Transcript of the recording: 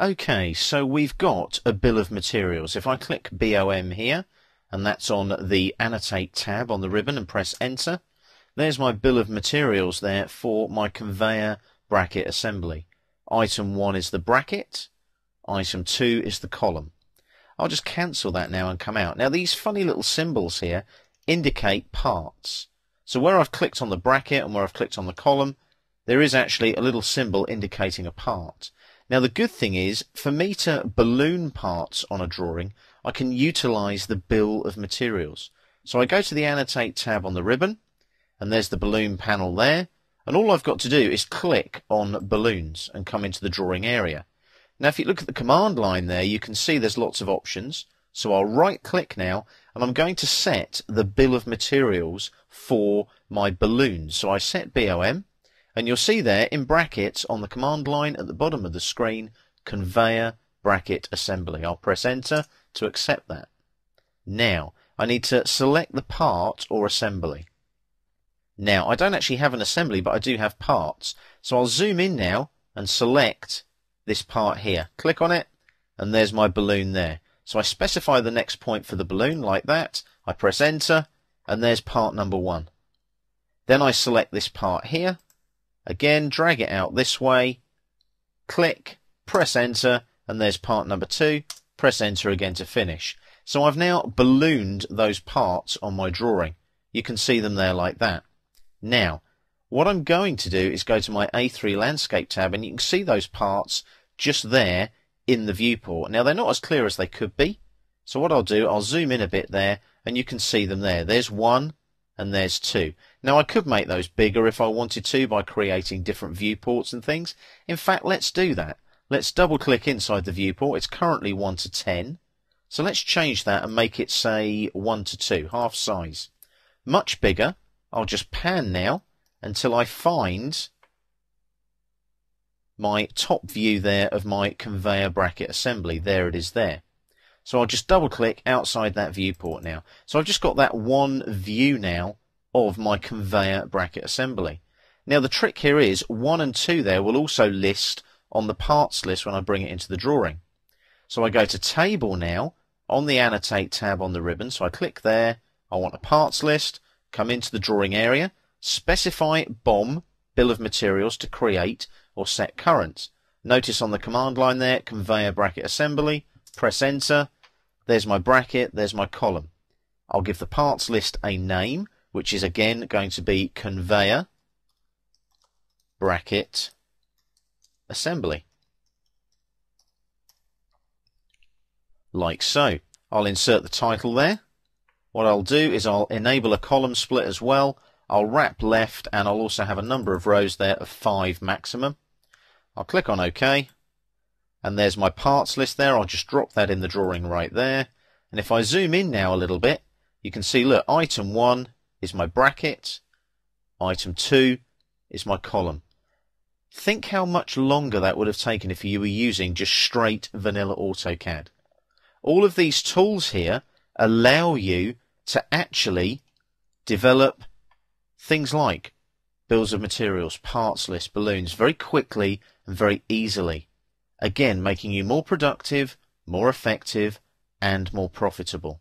Okay, so we've got a bill of materials. If I click BOM here, and that's on the Annotate tab on the ribbon, and press Enter, there's my bill of materials there for my conveyor bracket assembly. Item 1 is the bracket, item 2 is the column. I'll just cancel that now and come out. Now these funny little symbols here indicate parts. So where I've clicked on the bracket and where I've clicked on the column, there is actually a little symbol indicating a part. Now the good thing is, for me to balloon parts on a drawing, I can utilise the bill of materials. So I go to the Annotate tab on the ribbon, and there's the balloon panel there, and all I've got to do is click on balloons and come into the drawing area. Now if you look at the command line there, you can see there's lots of options. So I'll right click now, and I'm going to set the bill of materials for my balloons. So I set BOM, and you'll see there in brackets on the command line at the bottom of the screen, conveyor bracket assembly. I'll press enter to accept that. Now I need to select the part or assembly. Now I don't actually have an assembly, but I do have parts. So I'll zoom in now and select this part here. Click on it, and there's my balloon there. So I specify the next point for the balloon like that. I press enter, and there's part number 1. Then I select this part here. Again, drag it out this way, click, press enter, and there's part number 2. Press enter again to finish. So I've now ballooned those parts on my drawing. You can see them there like that. Now, what I'm going to do is go to my A3 Landscape tab, and you can see those parts just there in the viewport. Now they're not as clear as they could be, so what I'll do, I'll zoom in a bit there, and you can see them there. There's 1 and there's 2. Now I could make those bigger if I wanted to by creating different viewports and things. In fact, let's do that. Let's double click inside the viewport. It's currently 1 to 10. So let's change that and make it say 1 to 2, half size. Much bigger. I'll just pan now until I find my top view there of my conveyor bracket assembly. There it is there. So I'll just double click outside that viewport now. So I've just got that one view now of my conveyor bracket assembly. Now the trick here is 1 and 2 there will also list on the parts list when I bring it into the drawing. So I go to table now on the Annotate tab on the ribbon. So I click there. I want a parts list. Come into the drawing area. Specify BOM, bill of materials, to create or set current. Notice on the command line there, conveyor bracket assembly. Press enter. There's my bracket, there's my column. I'll give the parts list a name, which is again going to be conveyor bracket assembly. Like so. I'll insert the title there. What I'll do is I'll enable a column split as well. I'll wrap left, and I'll also have a number of rows there of 5 maximum. I'll click on OK. And there's my parts list there. I'll just drop that in the drawing right there. And if I zoom in now a little bit, you can see, look, item 1 is my bracket. Item 2 is my column. Think how much longer that would have taken if you were using just straight vanilla AutoCAD. All of these tools here allow you to actually develop things like bills of materials, parts lists, balloons very quickly and very easily. Again, making you more productive, more effective, and more profitable.